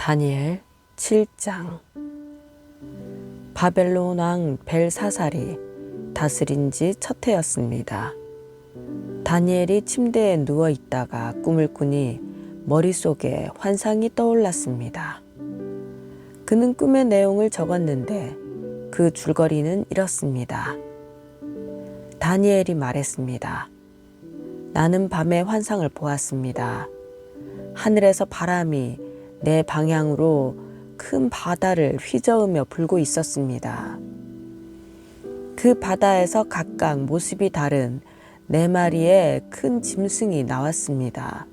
다니엘 7장. 바벨론 왕 벨사살이 다스린 지 첫 해였습니다. 다니엘이 침대에 누워 있다가 꿈을 꾸니 머릿속에 환상이 떠올랐습니다. 그는 꿈의 내용을 적었는데 그 줄거리는 이렇습니다. 다니엘이 말했습니다. 나는 밤에 환상을 보았습니다. 하늘에서 바람이 내 방향으로 큰 바다를 휘저으며 불고 있었습니다. 그 바다에서 각각 모습이 다른 4마리의 큰 짐승이 나왔습니다.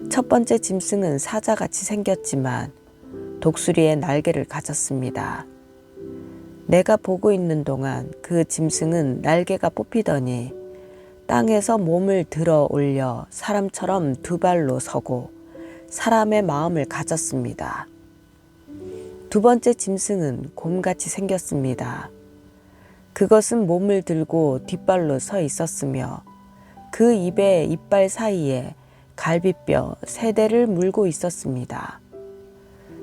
첫 번째 짐승은 사자같이 생겼지만 독수리의 날개를 가졌습니다. 내가 보고 있는 동안 그 짐승은 날개가 뽑히더니 땅에서 몸을 들어 올려 사람처럼 2발로 서고 사람의 마음을 가졌습니다. 두 번째 짐승은 곰같이 생겼습니다. 그것은 몸을 들고 뒷발로 서 있었으며 그 입의 이빨 사이에 갈비뼈 3대를 물고 있었습니다.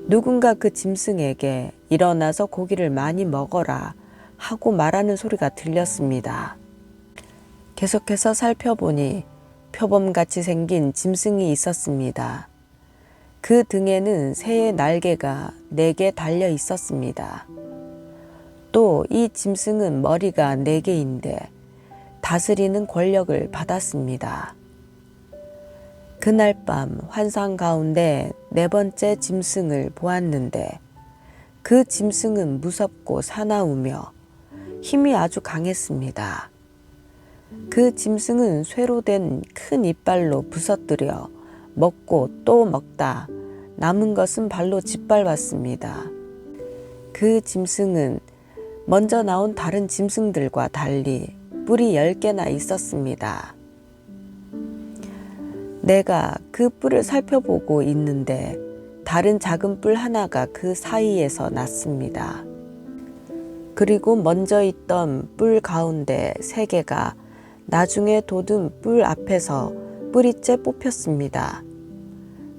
누군가 그 짐승에게 일어나서 고기를 많이 먹어라 하고 말하는 소리가 들렸습니다. 계속해서 살펴보니 표범같이 생긴 짐승이 있었습니다. 그 등에는 새의 날개가 4개 달려 있었습니다. 또 이 짐승은 머리가 4개인데 다스리는 권력을 받았습니다. 그날 밤 환상 가운데 4번째 짐승을 보았는데 그 짐승은 무섭고 사나우며 힘이 아주 강했습니다. 그 짐승은 쇠로 된 큰 이빨로 부서뜨려 먹고 또 먹다 남은 것은 발로 짓밟았습니다. 그 짐승은 먼저 나온 다른 짐승들과 달리 뿔이 10개나 있었습니다. 내가 그 뿔을 살펴보고 있는데 다른 작은 뿔 하나가 그 사이에서 났습니다. 그리고 먼저 있던 뿔 가운데 3개가 나중에 돋은 뿔 앞에서 뿌리째 뽑혔습니다.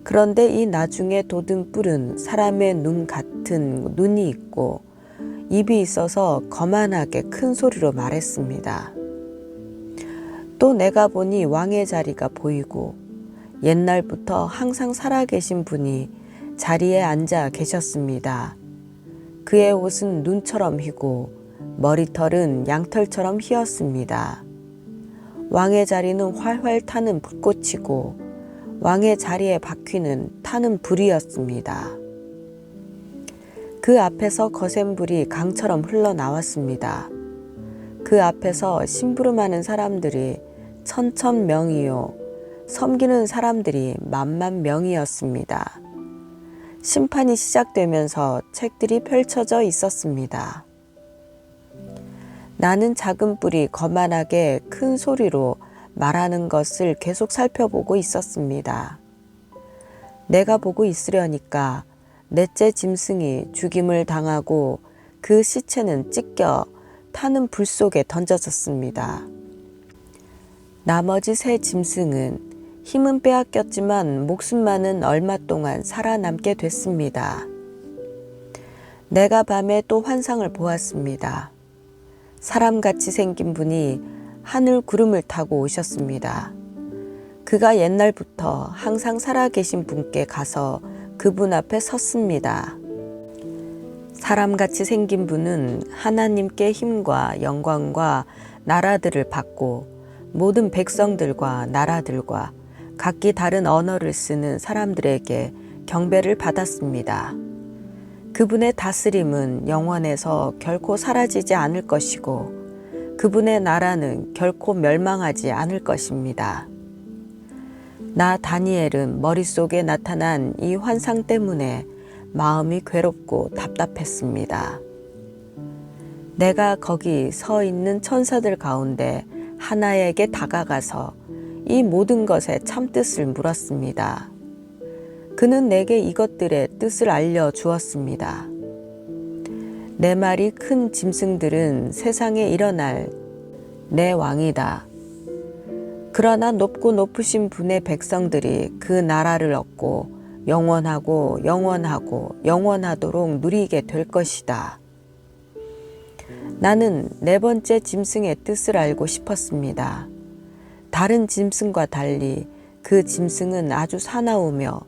그런데 이 나중에 돋은 뿔은 사람의 눈 같은 눈이 있고 입이 있어서 거만하게 큰 소리로 말했습니다. 또 내가 보니 왕의 자리가 보이고 옛날부터 항상 살아계신 분이 자리에 앉아 계셨습니다. 그의 옷은 눈처럼 희고 머리털은 양털처럼 희었습니다. 왕의 자리는 활활 타는 불꽃이고 왕의 자리의 바퀴는 타는 불이었습니다. 그 앞에서 거센 불이 강처럼 흘러나왔습니다. 그 앞에서 심부름하는 사람들이 1000명이요 섬기는 사람들이 10,000,000명이었습니다. 심판이 시작되면서 책들이 펼쳐져 있었습니다. 나는 작은 뿔이 거만하게 큰 소리로 말하는 것을 계속 살펴보고 있었습니다. 내가 보고 있으려니까 넷째 짐승이 죽임을 당하고 그 시체는 찢겨 타는 불 속에 던져졌습니다. 나머지 3 짐승은 힘은 빼앗겼지만 목숨만은 얼마 동안 살아남게 됐습니다. 내가 밤에 또 환상을 보았습니다. 사람같이 생긴 분이 하늘 구름을 타고 오셨습니다. 그가 옛날부터 항상 살아계신 분께 가서 그분 앞에 섰습니다. 사람같이 생긴 분은 하나님께 힘과 영광과 나라들을 받고 모든 백성들과 나라들과 각기 다른 언어를 쓰는 사람들에게 경배를 받았습니다. 그분의 다스림은 영원해서 결코 사라지지 않을 것이고 그분의 나라는 결코 멸망하지 않을 것입니다. 나 다니엘은 머릿속에 나타난 이 환상 때문에 마음이 괴롭고 답답했습니다. 내가 거기 서 있는 천사들 가운데 하나에게 다가가서 이 모든 것의 참뜻을 물었습니다. 그는 내게 이것들의 뜻을 알려주었습니다. 4마리 큰 짐승들은 세상에 일어날 내 왕이다. 그러나 높고 높으신 분의 백성들이 그 나라를 얻고 영원하고 영원하고 영원하도록 누리게 될 것이다. 나는 네 번째 짐승의 뜻을 알고 싶었습니다. 다른 짐승과 달리 그 짐승은 아주 사나우며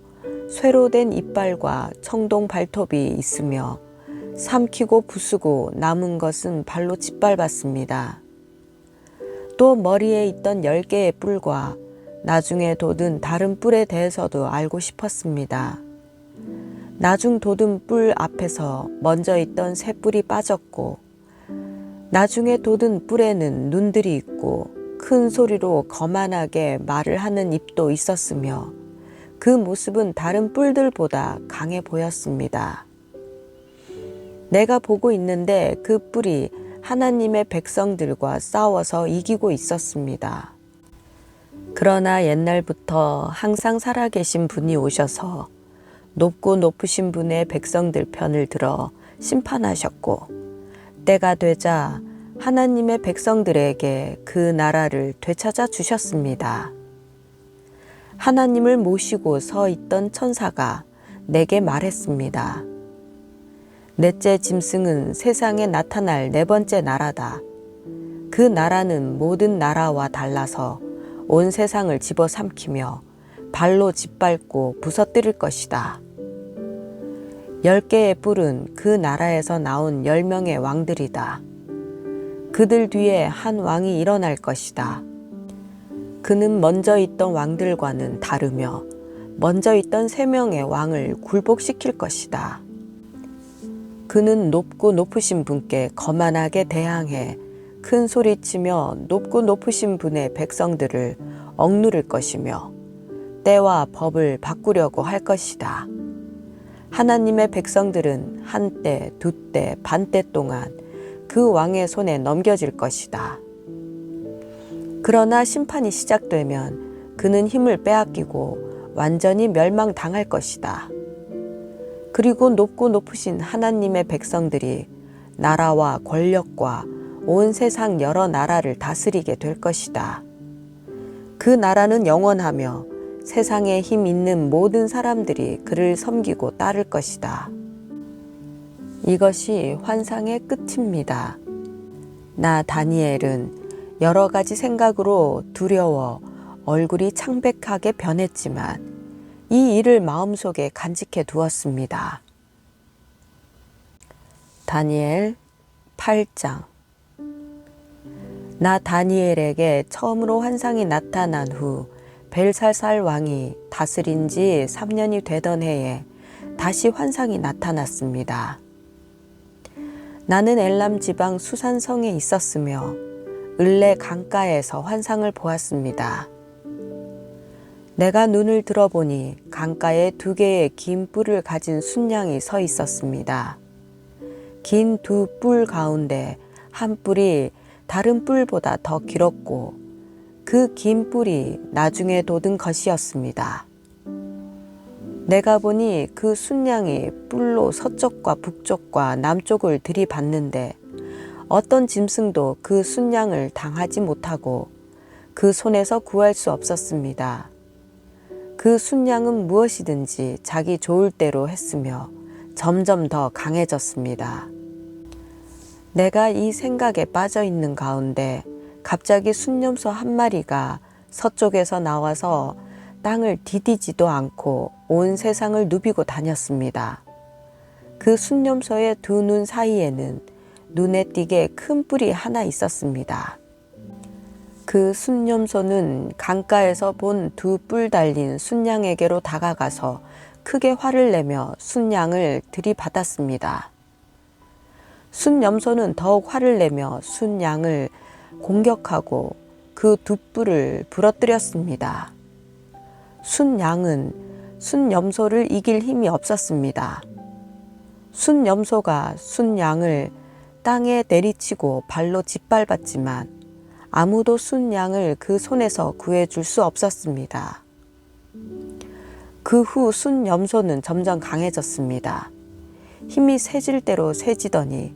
쇠로 된 이빨과 청동 발톱이 있으며 삼키고 부수고 남은 것은 발로 짓밟았습니다. 또 머리에 있던 10개의 뿔과 나중에 돋은 다른 뿔에 대해서도 알고 싶었습니다. 나중 돋은 뿔 앞에서 먼저 있던 새 뿔이 빠졌고 나중에 돋은 뿔에는 눈들이 있고 큰 소리로 거만하게 말을 하는 입도 있었으며 그 모습은 다른 뿔들보다 강해 보였습니다. 내가 보고 있는데 그 뿔이 하나님의 백성들과 싸워서 이기고 있었습니다. 그러나 옛날부터 항상 살아계신 분이 오셔서 높고 높으신 분의 백성들 편을 들어 심판하셨고 때가 되자 하나님의 백성들에게 그 나라를 되찾아 주셨습니다. 하나님을 모시고 서 있던 천사가 내게 말했습니다. 넷째 짐승은 세상에 나타날 네 번째 나라다. 그 나라는 모든 나라와 달라서 온 세상을 집어삼키며 발로 짓밟고 부서뜨릴 것이다. 10개의 뿔은 그 나라에서 나온 10명의 왕들이다. 그들 뒤에 한 왕이 일어날 것이다. 그는 먼저 있던 왕들과는 다르며 먼저 있던 3명의 왕을 굴복시킬 것이다. 그는 높고 높으신 분께 거만하게 대항해 큰 소리치며 높고 높으신 분의 백성들을 억누를 것이며 때와 법을 바꾸려고 할 것이다. 하나님의 백성들은 한때, 두때, 반때 동안 그 왕의 손에 넘겨질 것이다. 그러나 심판이 시작되면 그는 힘을 빼앗기고 완전히 멸망당할 것이다. 그리고 높고 높으신 하나님의 백성들이 나라와 권력과 온 세상 여러 나라를 다스리게 될 것이다. 그 나라는 영원하며 세상에 힘 있는 모든 사람들이 그를 섬기고 따를 것이다. 이것이 환상의 끝입니다. 나 다니엘은 여러 가지 생각으로 두려워 얼굴이 창백하게 변했지만 이 일을 마음속에 간직해 두었습니다. 다니엘 8장. 나 다니엘에게 처음으로 환상이 나타난 후 벨사살 왕이 다스린 지 3년이 되던 해에 다시 환상이 나타났습니다. 나는 엘람 지방 수산성에 있었으며 을레 강가에서 환상을 보았습니다. 내가 눈을 들어보니 강가에 2개의 긴 뿔을 가진 순양이 서 있었습니다. 긴 2뿔 가운데 한 뿔이 다른 뿔보다 더 길었고 그 긴 뿔이 나중에 돋은 것이었습니다. 내가 보니 그 순양이 뿔로 서쪽과 북쪽과 남쪽을 들이받는데 어떤 짐승도 그 순양을 당하지 못하고 그 손에서 구할 수 없었습니다. 그 순양은 무엇이든지 자기 좋을 대로 했으며 점점 더 강해졌습니다. 내가 이 생각에 빠져 있는 가운데 갑자기 순념소 한 마리가 서쪽에서 나와서 땅을 디디지도 않고 온 세상을 누비고 다녔습니다. 그 순념소의 2눈 사이에는 눈에 띄게 큰 뿔이 하나 있었습니다. 그 순념소는 강가에서 본 2뿔 달린 순양에게로 다가가서 크게 화를 내며 순양을 들이받았습니다. 순염소는 더욱 화를 내며 순양을 공격하고 그 2뿔을 부러뜨렸습니다. 순양은 순염소를 이길 힘이 없었습니다. 순염소가 순양을 땅에 내리치고 발로 짓밟았지만 아무도 순양을 그 손에서 구해줄 수 없었습니다. 그 후 순염소는 점점 강해졌습니다. 힘이 세질 대로 세지더니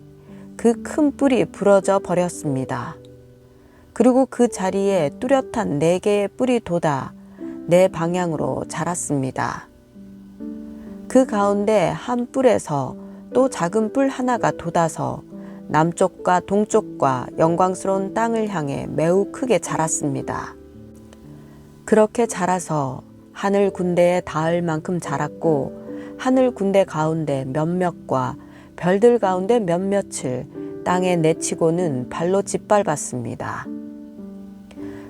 그 큰 뿔이 부러져 버렸습니다. 그리고 그 자리에 뚜렷한 4개의 뿔이 돋아 내 방향으로 자랐습니다. 그 가운데 한 뿔에서 또 작은 뿔 하나가 돋아서 남쪽과 동쪽과 영광스러운 땅을 향해 매우 크게 자랐습니다. 그렇게 자라서 하늘 군대에 닿을 만큼 자랐고 하늘 군대 가운데 몇몇과 별들 가운데 몇몇을 땅에 내치고는 발로 짓밟았습니다.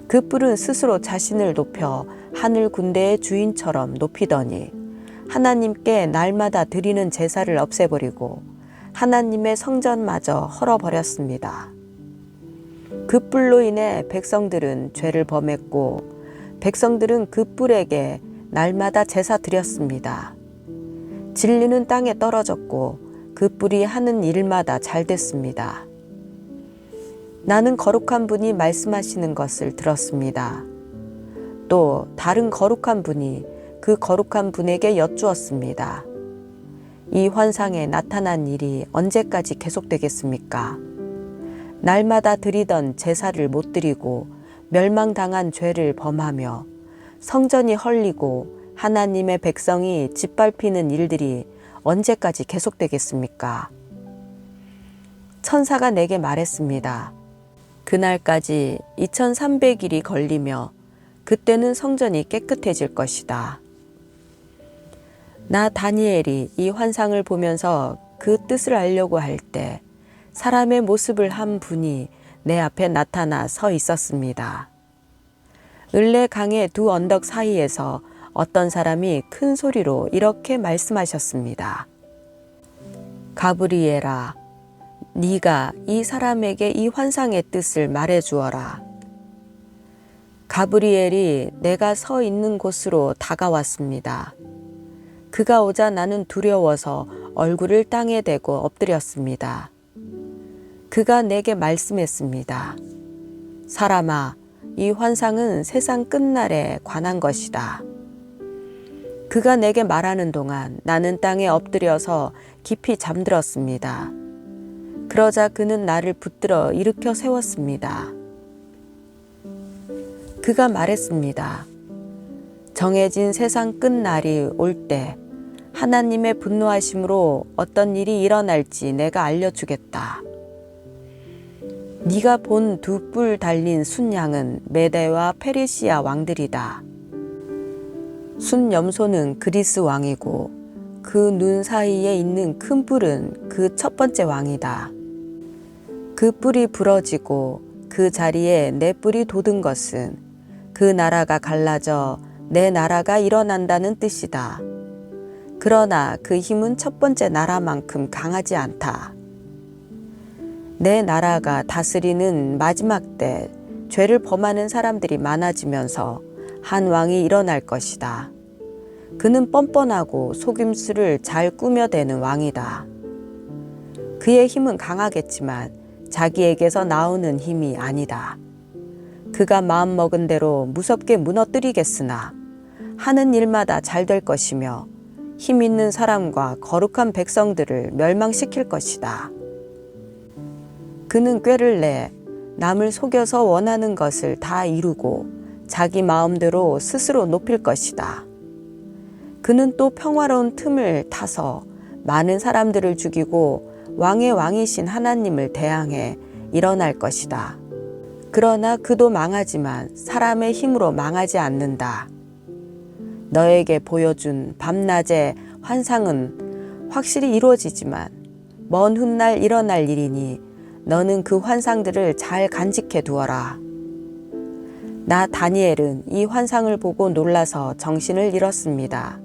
그 뿔은 스스로 자신을 높여 하늘 군대의 주인처럼 높이더니 하나님께 날마다 드리는 제사를 없애버리고 하나님의 성전마저 헐어버렸습니다. 그 뿔로 인해 백성들은 죄를 범했고 백성들은 그 뿔에게 날마다 제사 드렸습니다. 진리는 땅에 떨어졌고 그 뿔이 하는 일마다 잘 됐습니다. 나는 거룩한 분이 말씀하시는 것을 들었습니다. 또 다른 거룩한 분이 그 거룩한 분에게 여쭈었습니다. 이 환상에 나타난 일이 언제까지 계속되겠습니까? 날마다 드리던 제사를 못 드리고 멸망당한 죄를 범하며 성전이 헐리고 하나님의 백성이 짓밟히는 일들이 언제까지 계속되겠습니까? 천사가 내게 말했습니다. 그날까지 2300일이 걸리며 그때는 성전이 깨끗해질 것이다. 나 다니엘이 이 환상을 보면서 그 뜻을 알려고 할 때 사람의 모습을 한 분이 내 앞에 나타나 서 있었습니다. 을레 강의 두 언덕 사이에서 어떤 사람이 큰 소리로 이렇게 말씀하셨습니다. 가브리엘아, 네가 이 사람에게 이 환상의 뜻을 말해 주어라. 가브리엘이 내가 서 있는 곳으로 다가왔습니다. 그가 오자 나는 두려워서 얼굴을 땅에 대고 엎드렸습니다. 그가 내게 말씀했습니다. 사람아, 이 환상은 세상 끝날에 관한 것이다. 그가 내게 말하는 동안 나는 땅에 엎드려서 깊이 잠들었습니다. 그러자 그는 나를 붙들어 일으켜 세웠습니다. 그가 말했습니다. 정해진 세상 끝날이 올 때 하나님의 분노하심으로 어떤 일이 일어날지 내가 알려주겠다. 네가 본 두 뿔 달린 순양은 메대와 페르시아 왕들이다. 순염소는 그리스 왕이고 그 눈 사이에 있는 큰 뿔은 그 첫 번째 왕이다. 그 뿔이 부러지고 그 자리에 내 뿔이 돋은 것은 그 나라가 갈라져 내 나라가 일어난다는 뜻이다. 그러나 그 힘은 첫 번째 나라만큼 강하지 않다. 내 나라가 다스리는 마지막 때 죄를 범하는 사람들이 많아지면서 한 왕이 일어날 것이다. 그는 뻔뻔하고 속임수를 잘 꾸며대는 왕이다. 그의 힘은 강하겠지만 자기에게서 나오는 힘이 아니다. 그가 마음먹은 대로 무섭게 무너뜨리겠으나 하는 일마다 잘 될 것이며 힘 있는 사람과 거룩한 백성들을 멸망시킬 것이다. 그는 꾀를 내 남을 속여서 원하는 것을 다 이루고 자기 마음대로 스스로 높일 것이다. 그는 또 평화로운 틈을 타서 많은 사람들을 죽이고 왕의 왕이신 하나님을 대항해 일어날 것이다. 그러나 그도 망하지만 사람의 힘으로 망하지 않는다. 너에게 보여준 밤낮의 환상은 확실히 이루어지지만 먼 훗날 일어날 일이니 너는 그 환상들을 잘 간직해 두어라. 나 다니엘은 이 환상을 보고 놀라서 정신을 잃었습니다.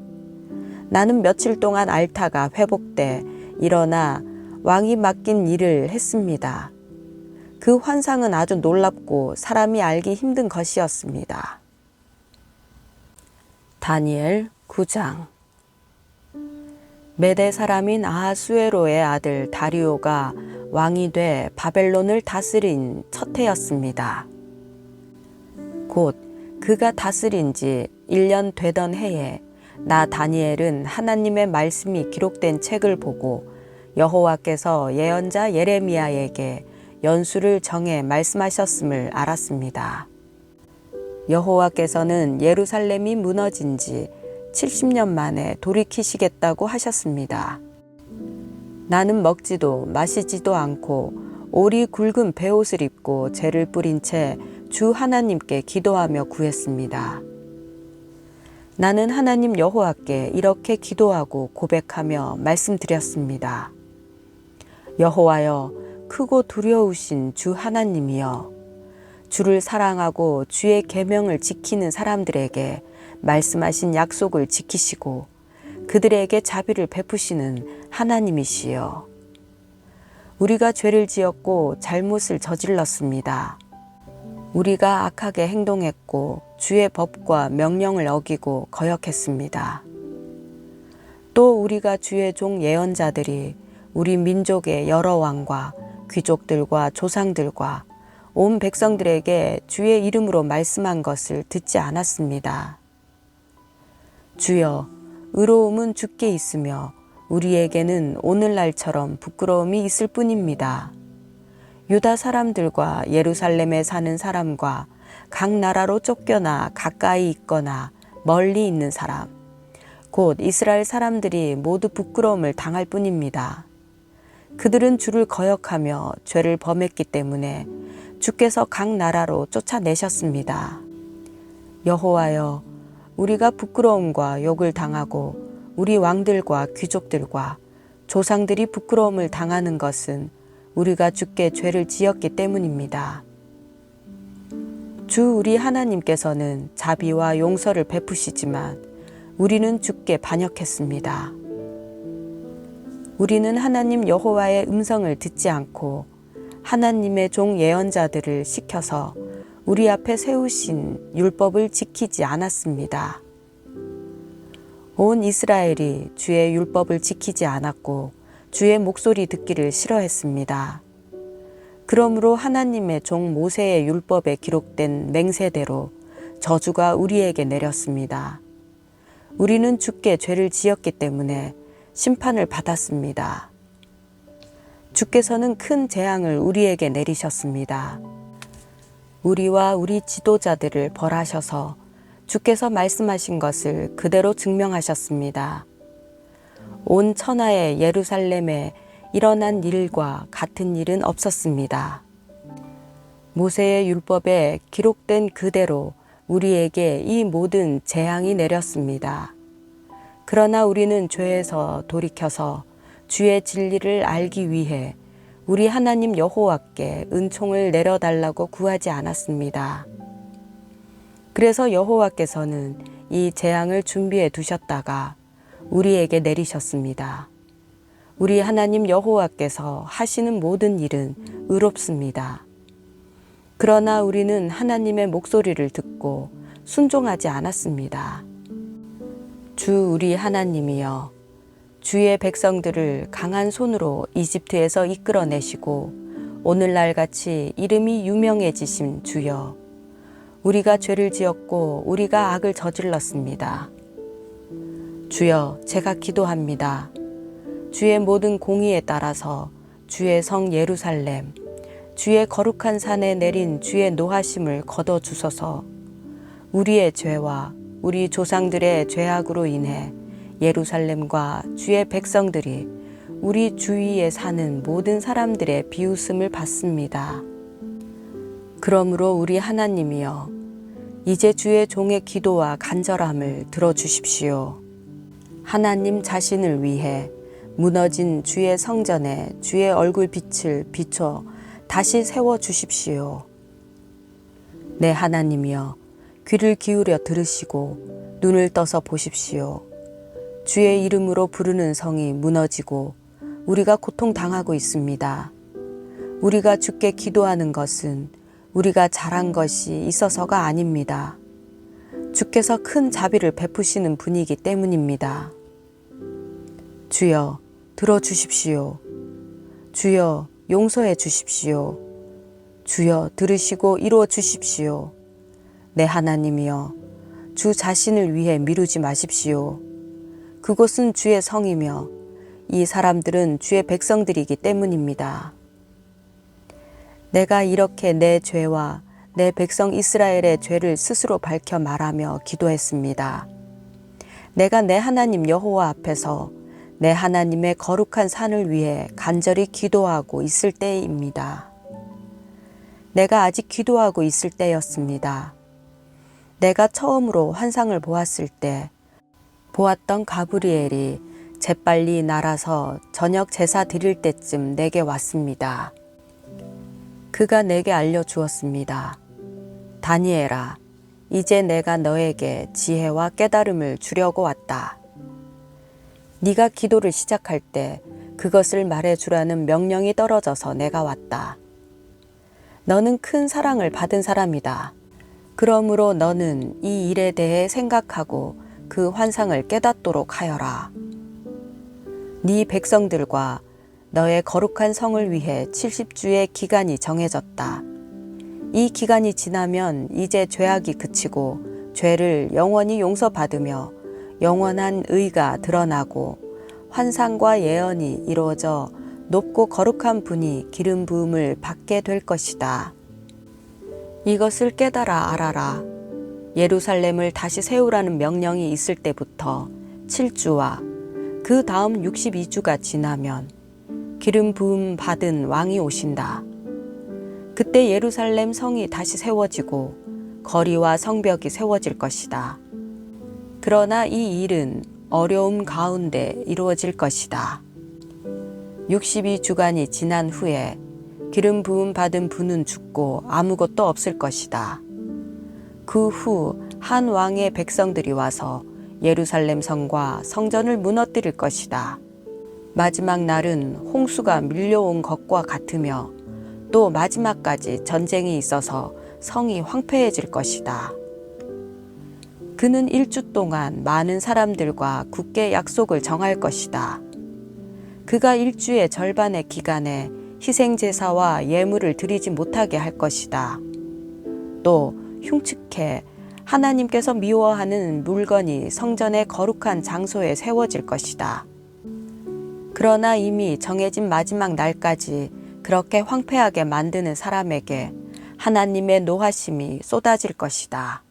나는 며칠 동안 앓다가 회복돼 일어나 왕이 맡긴 일을 했습니다. 그 환상은 아주 놀랍고 사람이 알기 힘든 것이었습니다. 다니엘 9장. 메대 사람인 아하수에로의 아들 다리오가 왕이 돼 바벨론을 다스린 첫 해였습니다. 곧 그가 다스린 지 1년 되던 해에 나 다니엘은 하나님의 말씀이 기록된 책을 보고 여호와께서 예언자 예레미야에게 연수를 정해 말씀하셨음을 알았습니다. 여호와께서는 예루살렘이 무너진 지 70년 만에 돌이키시겠다고 하셨습니다. 나는 먹지도 마시지도 않고 오리 굵은 베옷을 입고 재를 뿌린 채 주 하나님께 기도하며 구했습니다. 나는 하나님 여호와께 이렇게 기도하고 고백하며 말씀드렸습니다. 여호와여, 크고 두려우신 주 하나님이여, 주를 사랑하고 주의 계명을 지키는 사람들에게 말씀하신 약속을 지키시고 그들에게 자비를 베푸시는 하나님이시여. 우리가 죄를 지었고 잘못을 저질렀습니다. 우리가 악하게 행동했고 주의 법과 명령을 어기고 거역했습니다. 또 우리가 주의 종 예언자들이 우리 민족의 여러 왕과 귀족들과 조상들과 온 백성들에게 주의 이름으로 말씀한 것을 듣지 않았습니다. 주여, 의로움은 주께 있으며 우리에게는 오늘날처럼 부끄러움이 있을 뿐입니다. 유다 사람들과 예루살렘에 사는 사람과 각 나라로 쫓겨나 가까이 있거나 멀리 있는 사람, 곧 이스라엘 사람들이 모두 부끄러움을 당할 뿐입니다. 그들은 주를 거역하며 죄를 범했기 때문에 주께서 각 나라로 쫓아내셨습니다. 여호와여, 우리가 부끄러움과 욕을 당하고 우리 왕들과 귀족들과 조상들이 부끄러움을 당하는 것은 우리가 주께 죄를 지었기 때문입니다. 주 우리 하나님께서는 자비와 용서를 베푸시지만 우리는 주께 반역했습니다. 우리는 하나님 여호와의 음성을 듣지 않고 하나님의 종 예언자들을 시켜서 우리 앞에 세우신 율법을 지키지 않았습니다. 온 이스라엘이 주의 율법을 지키지 않았고 주의 목소리 듣기를 싫어했습니다. 그러므로 하나님의 종 모세의 율법에 기록된 맹세대로 저주가 우리에게 내렸습니다. 우리는 주께 죄를 지었기 때문에 심판을 받았습니다. 주께서는 큰 재앙을 우리에게 내리셨습니다. 우리와 우리 지도자들을 벌하셔서 주께서 말씀하신 것을 그대로 증명하셨습니다. 온 천하의 예루살렘에 일어난 일과 같은 일은 없었습니다. 모세의 율법에 기록된 그대로 우리에게 이 모든 재앙이 내렸습니다. 그러나 우리는 죄에서 돌이켜서 주의 진리를 알기 위해 우리 하나님 여호와께 은총을 내려달라고 구하지 않았습니다. 그래서 여호와께서는 이 재앙을 준비해 두셨다가 우리에게 내리셨습니다. 우리 하나님 여호와께서 하시는 모든 일은 의롭습니다. 그러나 우리는 하나님의 목소리를 듣고 순종하지 않았습니다. 주 우리 하나님이여, 주의 백성들을 강한 손으로 이집트에서 이끌어내시고 오늘날 같이 이름이 유명해지신 주여, 우리가 죄를 지었고 우리가 악을 저질렀습니다. 주여, 제가 기도합니다. 주의 모든 공의에 따라서 주의 성 예루살렘, 주의 거룩한 산에 내린 주의 노하심을 거둬주소서. 우리의 죄와 우리 조상들의 죄악으로 인해 예루살렘과 주의 백성들이 우리 주위에 사는 모든 사람들의 비웃음을 받습니다. 그러므로 우리 하나님이여, 이제 주의 종의 기도와 간절함을 들어주십시오. 하나님 자신을 위해 무너진 주의 성전에 주의 얼굴 빛을 비춰 다시 세워주십시오. 내 하나님이여, 귀를 기울여 들으시고 눈을 떠서 보십시오. 주의 이름으로 부르는 성이 무너지고 우리가 고통당하고 있습니다. 우리가 주께 기도하는 것은 우리가 잘한 것이 있어서가 아닙니다. 주께서 큰 자비를 베푸시는 분이기 때문입니다. 주여, 들어주십시오. 주여, 용서해 주십시오. 주여, 들으시고 이루어 주십시오. 내 하나님이여, 주 자신을 위해 미루지 마십시오. 그곳은 주의 성이며 이 사람들은 주의 백성들이기 때문입니다. 내가 이렇게 내 죄와 내 백성 이스라엘의 죄를 스스로 밝혀 말하며 기도했습니다. 내가 내 하나님 여호와 앞에서 내 하나님의 거룩한 산을 위해 간절히 기도하고 있을 때입니다. 내가 아직 기도하고 있을 때였습니다. 내가 처음으로 환상을 보았을 때 보았던 가브리엘이 재빨리 날아서 저녁 제사 드릴 때쯤 내게 왔습니다. 그가 내게 알려주었습니다. 다니엘아, 이제 내가 너에게 지혜와 깨달음을 주려고 왔다. 네가 기도를 시작할 때 그것을 말해주라는 명령이 떨어져서 내가 왔다. 너는 큰 사랑을 받은 사람이다. 그러므로 너는 이 일에 대해 생각하고 그 환상을 깨닫도록 하여라. 네 백성들과 너의 거룩한 성을 위해 70주의 기간이 정해졌다. 이 기간이 지나면 이제 죄악이 그치고 죄를 영원히 용서받으며 영원한 의가 드러나고 환상과 예언이 이루어져 높고 거룩한 분이 기름 부음을 받게 될 것이다. 이것을 깨달아 알아라. 예루살렘을 다시 세우라는 명령이 있을 때부터 7주와 그 다음 62주가 지나면 기름 부음 받은 왕이 오신다. 그때 예루살렘 성이 다시 세워지고 거리와 성벽이 세워질 것이다. 그러나 이 일은 어려움 가운데 이루어질 것이다. 62주간이 지난 후에 기름 부음 받은 분은 죽고 아무것도 없을 것이다. 그 후 한 왕의 백성들이 와서 예루살렘 성과 성전을 무너뜨릴 것이다. 마지막 날은 홍수가 밀려온 것과 같으며 또 마지막까지 전쟁이 있어서 성이 황폐해질 것이다. 그는 1주 동안 많은 사람들과 굳게 약속을 정할 것이다. 그가 1주의 절반의 기간에 희생제사와 예물을 드리지 못하게 할 것이다. 또 흉측해 하나님께서 미워하는 물건이 성전의 거룩한 장소에 세워질 것이다. 그러나 이미 정해진 마지막 날까지 그렇게 황폐하게 만드는 사람에게 하나님의 노하심이 쏟아질 것이다.